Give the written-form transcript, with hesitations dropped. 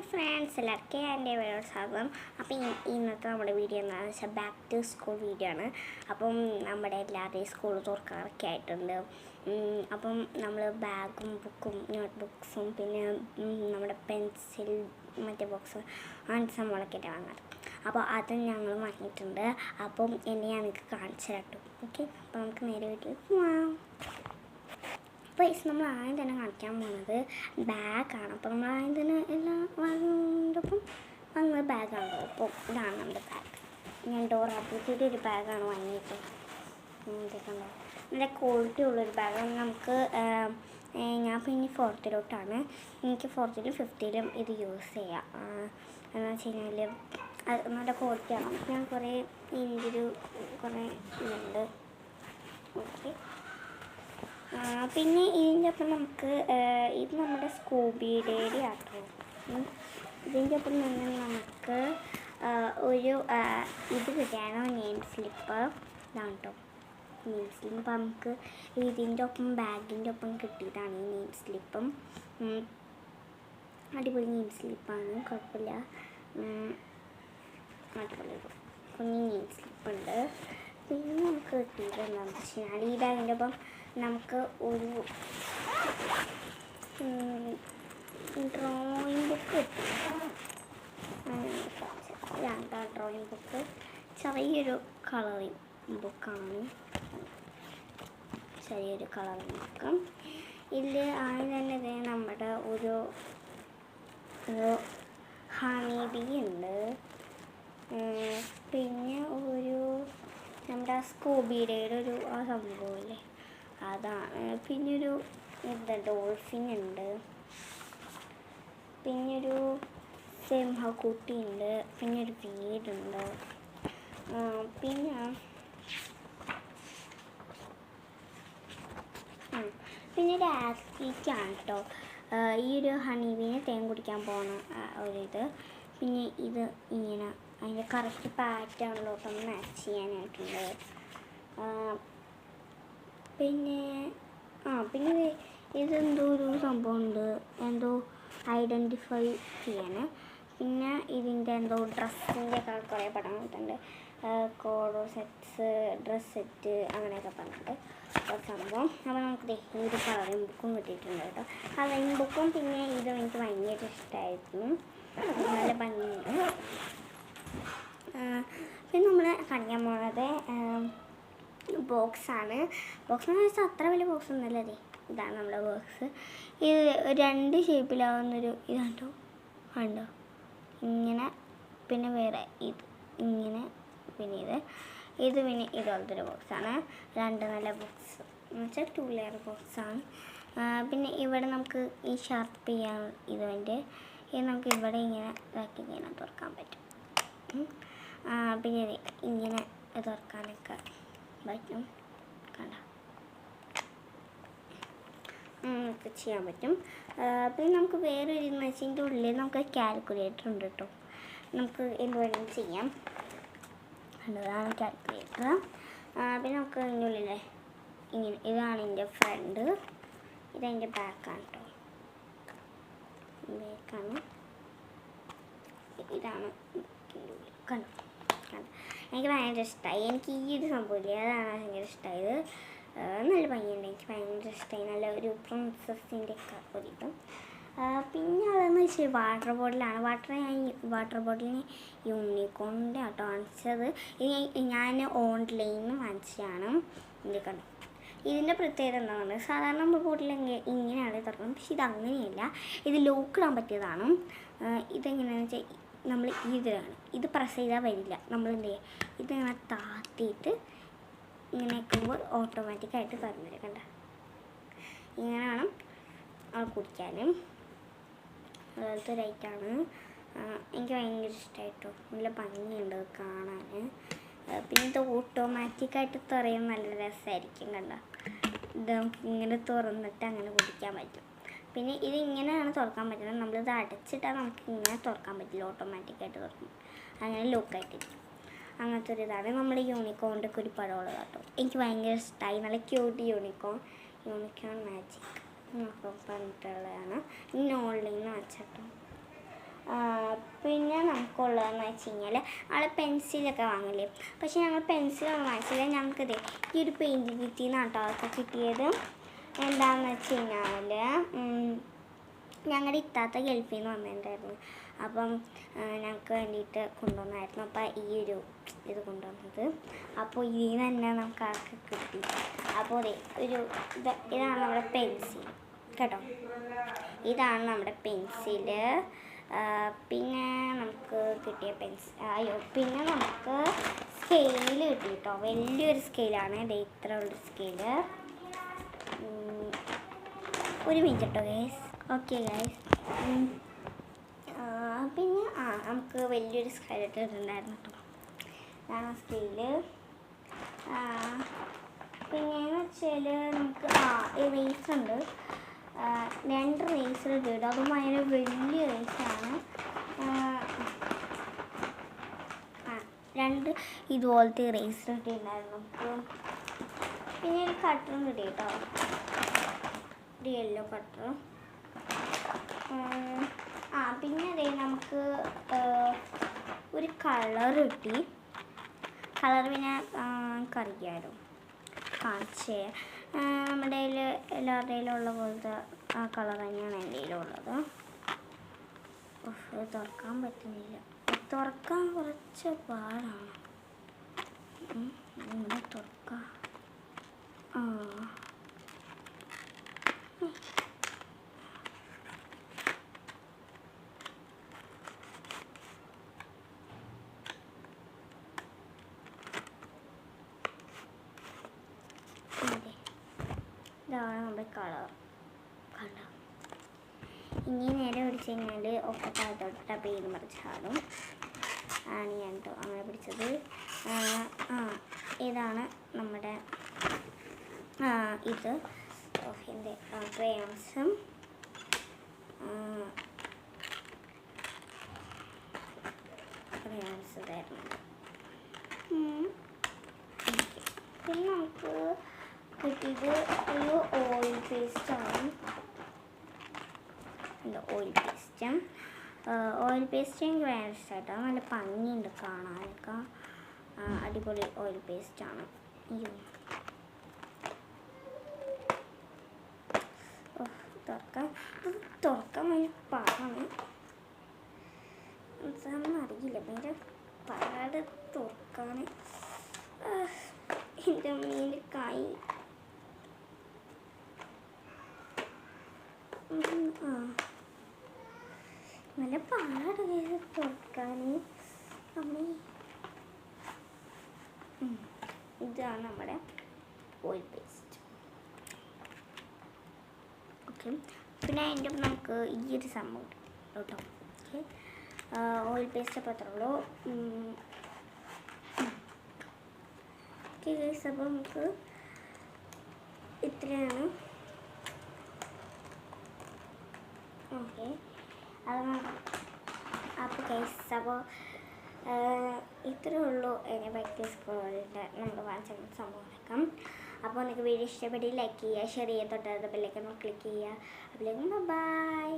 Friends, എല്ലാവർക്കും എൻ്റെ videos ആകും. അപ്പം ഇന്നത്തെ നമ്മുടെ വീഡിയോ എന്താണെന്ന് വെച്ചാൽ ബാക്ക് ടു സ്കൂൾ വീഡിയോ ആണ്. അപ്പം നമ്മുടെ എല്ലാവരുടെയും സ്കൂൾ തുറക്കാറൊക്കെ ആയിട്ടുണ്ട്. അപ്പം നമ്മൾ ബാഗും ബുക്കും നോട്ട് ബുക്സും പിന്നെ നമ്മുടെ പെൻസിൽ മറ്റേ ബോക്സ് അങ്ങനത്തെ സംഭവങ്ങളൊക്കെ വാങ്ങാറ്. അപ്പോൾ അത് ഞങ്ങൾ വാങ്ങിയിട്ടുണ്ട്. അപ്പം എന്നെ ഞാൻ നിങ്ങൾക്ക് കാണിച്ചു തരാം. ഓക്കെ, അപ്പോൾ നമുക്ക് നേരെ വീട്ടിൽ പോവാം. അപ്പോൾ നമ്മൾ ആദ്യം തന്നെ കാണിക്കാൻ പോകുന്നത് ബാഗാണ്. അപ്പോൾ നമ്മൾ ആദ്യം തന്നെ എല്ലാം വാങ്ങുന്നപ്പം വാങ്ങുന്ന ബാഗാണല്ലോ. അപ്പോൾ ഇതാണ് നമ്മുടെ ബാഗ്. ഞാൻ ഡോറാപ്പൂച്ചിയുടെ ഒരു ബാഗാണ് വാങ്ങിയിട്ട്. കണ്ടോ, നല്ല ക്വാളിറ്റി ഉള്ളൊരു ബാഗാണ്. നമുക്ക് ഞാൻ പിന്നെ 4th എനിക്ക് 4th 5th ഇത് യൂസ് ചെയ്യാം. എന്ന് വെച്ച് കഴിഞ്ഞാൽ അത് നല്ല ക്വാളിറ്റിയാണ്. ഞാൻ കുറേ കുറേ ഇതുണ്ട്. ഓക്കെ, പിന്നെ ഇതിൻ്റെ ഒപ്പം നമുക്ക് ഇത് നമ്മുടെ സ്കൂബിയുടെ ആട്ടോ. ഇതിൻ്റെ ഒപ്പം തന്നെ നമുക്ക് ഒരു ഇത് കിട്ടിയാണോ നെയിം സ്ലിപ്പ്. ഇതാണ് കേട്ടോ നെയിം സ്ലിപ്പ്. അപ്പം നമുക്ക് ഇതിൻ്റെ ഒപ്പം ബാഗിൻ്റെ ഒപ്പം കിട്ടിയതാണ് ഈ നെയിം സ്ലിപ്പും. അടിപൊളി നെയിം സ്ലിപ്പാണ്, കുഴപ്പമില്ല. അടിപൊളി കുഞ്ഞ് നെയിം സ്ലിപ്പുണ്ട്. പിന്നെ നമുക്ക് കിട്ടിയത് എന്താണെന്ന് വെച്ച് കഴിഞ്ഞാൽ ഈ ബാഗിൻ്റെ ഒപ്പം നമുക്ക് ഒരു ഡ്രോയിങ് ബുക്ക് കിട്ടും. ഡ്രോയിങ് ബുക്ക് ചെറിയൊരു കളറിങ് ബുക്കാണ്. ചെറിയൊരു കളറിങ് ബുക്ക്. ഇതിൽ ആദ്യം തന്നെ ഇത് നമ്മുടെ ഒരു ഹണി ബീ ഉണ്ട്. പിന്നെ ഒരു നമ്മുടെ സ്കൂബിയുടെ ഒരു ആ സംഭവമില്ലേ അതാണ്. പിന്നൊരു ഡോൾഫിൻ ഉണ്ട്. പിന്നൊരു സിംഹക്കുട്ടി ഉണ്ട്. പിന്നെ ഒരു വീടുണ്ട്. പിന്നെ ഒരു ആക്ടിവിറ്റിയാണ് കേട്ടോ ഈ ഒരു ഹണിബീനെ തേൻ കുടിക്കാൻ പോകണ ഒരിത്. പിന്നെ ഇത് ഇങ്ങനെ അതിൻ്റെ കറക്റ്റ് പാറ്റേണിലോട്ട് മാച്ച് ചെയ്യാനായിട്ടുണ്ട്. പിന്നെ ഇതെന്തോ ഒരു സംഭവമുണ്ട്, എന്തോ ഐഡൻറ്റിഫൈ ചെയ്യാൻ. പിന്നെ ഇതിൻ്റെ എന്തോ ഡ്രസ്സിൻ്റെ ഒക്കെ കുറേ പടം കിട്ടുന്നുണ്ട്. കോഡോ സെറ്റ്സ്, ഡ്രസ് സെറ്റ് അങ്ങനെയൊക്കെ പറഞ്ഞിട്ട് ഒരു സംഭവം. അപ്പോൾ നമുക്ക് ഈ ഒരു കളറിങ് ബുക്കും കിട്ടിയിട്ടുണ്ട് കേട്ടോ. കളറിങ് ബുക്കും പിന്നെ ഇതും എനിക്ക് ഭയങ്കര ഇഷ്ടമായിരുന്നു, നല്ല ഭംഗിയുണ്ട്. പിന്നെ നമ്മൾ കാണിക്കാൻ പോകുന്നത് ബോക്സാണ്. ബോക്സ് എന്ന് വെച്ചാൽ അത്ര വലിയ ബോക്സ് ഒന്നുമല്ല. അതെ, ഇതാണ് നമ്മുടെ ബോക്സ്. ഇത് 2 ഷേപ്പിലാവുന്നൊരു ഇതാണ്ടോ, കണ്ടോ ഇങ്ങനെ. പിന്നെ വേറെ ഇത് ഇങ്ങനെ. പിന്നെ ഇത് പിന്നെ ഇതുപോലത്തെ ഒരു ബോക്സാണ്. 2 നല്ല ബോക്സ് എന്ന് വെച്ചാൽ 2 ലെയർ ബോക്സാണ്. പിന്നെ ഇവിടെ നമുക്ക് ഈ ഷാർപ്പ് ചെയ്യാൻ ഇതിൻ്റെ ഇത് നമുക്ക് ഇവിടെ ഇങ്ങനെ ഇതാക്കി ഇങ്ങനെ തുറക്കാൻ പറ്റും. പിന്നെ ഇങ്ങനെ തുറക്കാനൊക്കെ പറ്റും, കണ്ട നമുക്ക് ചെയ്യാൻ പറ്റും. പിന്നെ നമുക്ക് വേറൊരു ഇതെന്ന് വെച്ചാൽ ഇതിൻ്റെ ഉള്ളിൽ നമുക്ക് കാൽക്കുലേറ്റർ ഉണ്ട് കേട്ടോ. നമുക്ക് എന്ത് വേണമെങ്കിലും ചെയ്യാം. അതാണ് കാൽക്കുലേറ്റർ. പിന്നെ നമുക്ക് ഇതിൻ്റെ ഉള്ളിൽ ഇങ്ങനെ ഇതാണ് എൻ്റെ ഫ്രണ്ട്, ഇതെൻ്റെ ബാക്കാണ് കേട്ടോ. ബാക്കാണ് ഇതാണ്. കണ്ടോ എനിക്ക് ഭയങ്കര ഇഷ്ടമായി. എനിക്ക് ഈ ഒരു സംഭവമില്ലേ അതാണ് ഭയങ്കര ഇഷ്ടമായത്. നല്ല ഭംഗിയുണ്ട്, എനിക്ക് ഭയങ്കര ഇഷ്ടമായി. നല്ല ഒരു പ്രിൻസസിൻ്റെ ഒക്കെ ഒരിതും. പിന്നെ അതെന്ന് വെച്ചാൽ വാട്ടർ ബോട്ടിലാണ്. വാട്ടർ ബോട്ടിലിന് യൂണിക്കോണിൻ്റെ ആട്ടോ വാങ്ങിച്ചത്. ഇത് ഞാൻ ഓൺലൈനിൽ നിന്ന് വാങ്ങിച്ചതാണ്. ഇത് കണ്ടോ, ഇതിൻ്റെ പ്രത്യേകത എന്താണെന്ന് സാധാരണ നമ്മൾ ബോട്ടിൽ ഇങ്ങനെയാണ് തുറക്കുന്നത്, പക്ഷെ ഇതങ്ങനെയല്ല. ഇത് ലോക്ക് ഇടാൻ പറ്റിയതാണ്. ഇതെങ്ങനെയാണെന്ന് വെച്ചാൽ നമ്മൾ ഇതിലാണ്, ഇത് പ്രസ് ചെയ്താൽ വരില്ല. നമ്മൾ എന്ത് ചെയ്യുക, ഇതിങ്ങനെ താത്തിയിട്ട് ഇങ്ങനെ വെക്കുമ്പോൾ ഓട്ടോമാറ്റിക്കായിട്ട് തുറന്നു തരും. കണ്ട, ഇങ്ങനെ വേണം കുടിക്കാനും. അതുപോലത്തെ ലൈറ്റാണ്. എനിക്ക് ഭയങ്കര ഇഷ്ടമായിട്ടോ, നല്ല ഭംഗിയുണ്ട് കാണാൻ. പിന്നെ ഇത് ഓട്ടോമാറ്റിക്കായിട്ട് തുറയും, നല്ല രസമായിരിക്കും. കണ്ട, ഇത് നമുക്ക് ഇങ്ങനെ തുറന്നിട്ട് അങ്ങനെ കുടിക്കാൻ പറ്റും. പിന്നെ ഇത് ഇങ്ങനെയാണ് തുറക്കാൻ പറ്റുന്നത്. നമ്മളിത് അടച്ചിട്ടാൽ നമുക്ക് ഇങ്ങനെ തുറക്കാൻ പറ്റില്ല, ഓട്ടോമാറ്റിക്കായിട്ട് തുറക്കും. അങ്ങനെ ലോക്കായിട്ടിരിക്കും. അങ്ങനത്തെ ഒരു ഇതാണ്. നമ്മൾ യൂണിക്കോണിൻ്റെ ഒക്കെ ഒരു പടമുള്ളത് കേട്ടോ. എനിക്ക് ഭയങ്കര ഇഷ്ടമായി. നല്ല ക്യൂട്ട് യൂണിക്കോൺ മാജിക് എന്നൊക്കെ പറഞ്ഞിട്ടുള്ളതാണ്. ഇനി ഓൺലൈനിൽ വാങ്ങിച്ചിട്ടോ. പിന്നെ നമുക്കുള്ളതെന്ന് വെച്ച് കഴിഞ്ഞാൽ നമ്മൾ പെൻസിലൊക്കെ വാങ്ങില്ലേ. പക്ഷേ ഞങ്ങൾ പെൻസിലൊന്നും വാങ്ങിച്ചില്ല. ഞങ്ങൾക്കിത് ഈ ഒരു പെയിൻറ്റിങ് കിറ്റിന്നാണ് കേട്ടോ അതൊക്കെ കിട്ടിയത്. എന്താണെന്ന് വെച്ച് കഴിഞ്ഞാൽ ഞങ്ങളുടെ ഇത്താത്ത ഗൾഫിൽ നിന്ന് വന്നിട്ടുണ്ടായിരുന്നു. അപ്പം ഞങ്ങൾക്ക് വേണ്ടിയിട്ട് കൊണ്ടുവന്നായിരുന്നു. അപ്പം ഈ ഒരു ഇത് കൊണ്ടുവന്നത്. അപ്പോൾ ഇതിൽ നിന്ന് തന്നെ നമുക്ക് ആർക്ക് കിട്ടി. അപ്പോൾ ഇതാണ് നമ്മുടെ പെൻസിൽ കേട്ടോ. ഇതാണ് നമ്മുടെ പെൻസില്. പിന്നെ നമുക്ക് കിട്ടിയ പിന്നെ നമുക്ക് സ്കെയിൽ കിട്ടി കേട്ടോ. വലിയൊരു സ്കെയിലാണ്. ഇത്ര ഉള്ള സ്കെയില്. ഒരു മിനിറ്റ് കേട്ടോ ഗൈസ്. Okay guys. പിന്നെ നമുക്ക് വലിയൊരു സ്കെയിൽ ഇട്ടിട്ടുണ്ടായിരുന്നു കേട്ടോ. ഇതാണ് സ്കെയില്. പിന്നെയെന്ന് വെച്ചാൽ നമുക്ക് റേസ് ഉണ്ട്. 2 റേസർ ഇട്ടിട്ട് അതും ഭയങ്കര വലിയ റേസാണ്. 2 ഇതുപോലത്തെ റേസർ ഇട്ടിട്ടുണ്ടായിരുന്നു നമുക്ക്. പിന്നെ ഒരു കട്ടറും കിട്ടി കേട്ടോ. ഒരു യെല്ലോ കട്ടർ. പിന്നെ അതേ നമുക്ക് ഒരു കളർ കിട്ടി. കളർ പിന്നെ നമുക്കറിയാമല്ലോ കാണിച്ചേ. നമ്മുടെ കയ്യിൽ എല്ലാവരുടെയിലും ഉള്ള പോലത്തെ ആ കളർ തന്നെയാണ് എൻ്റെ കയ്യിലുള്ളത്. ഇത് തുറക്കാൻ പറ്റുന്നില്ല. തുറക്കാൻ കുറച്ച് പാടാണ്. ഇവിടെ തുറക്കാം. ഇതാണ് നമ്മുടെ കളർ. കണ്ടോ? ഇനി നേരെ പിടിച്ച് കഴിഞ്ഞാൽ ഒക്കെ താഴത്തോട്ട പേര് മറിച്ചാടും. ആണ് ഞാൻ കേട്ടോ അങ്ങനെ പിടിച്ചത്. ഇതാണ് നമ്മുടെ ഇത് എൻ്റെ ക്രയോൺസും ഇതായിരുന്നു. പിന്നെ നമുക്ക് കിട്ടിയത് ഒരു ഓയിൽ പേസ്റ്റാണ്. ഓയിൽ പേസ്റ്റ് എനിക്ക് ഭയങ്കര ഇഷ്ടമായിട്ടാണ്. നല്ല ഭംഗിയുണ്ട് കാണാനൊക്കെ. അടിപൊളി ഓയിൽ പേസ്റ്റാണ്. തുറക്കാൻ ഭയങ്കര പാടാണ്. എന്താണെന്ന് അറിയില്ല. ഭയങ്കര പാട് തുറക്കാൻ. എൻ്റെ അമ്മേൻ്റെ കൈ നല്ല പാടാണ് തുറക്കാൻ. അമ്മേ ഇതാണ് നമ്മുടെ ഓയിൽ പേസ്റ്റ്. ഓക്കെ. പിന്നെ അതിൻ്റെ നമുക്ക് ഈ ഒരു സംഭവം കേട്ടോ. ഓക്കെ. ഓയിൽ പേസ്റ്റ് അപ്പോൾ അത്രേ ഉള്ളൂ. Okay guys. അപ്പോൾ നമുക്ക് ഇത്രയാണ്. ഓക്കെ. അപ്പോൾ ഗൈസ് അപ്പോൾ ഇത്രയേ ഉള്ളൂ എൻ്റെ ബാക്ക് സ്കൂളിൻ്റെ നമ്മൾ വാങ്ങിച്ച സംഭവങ്ങളൊക്കെ. അപ്പോൾ നിങ്ങൾക്ക് വീഡിയോ ഇഷ്ടപ്പെട്ട് ലൈക്ക് ചെയ്യുക, ഷെയർ ചെയ്യുക, തൊട്ടടുത്ത ബെല്ലൈക്കൺ ക്ലിക്ക് ചെയ്യുക. അപ്പോൾ ബൈ.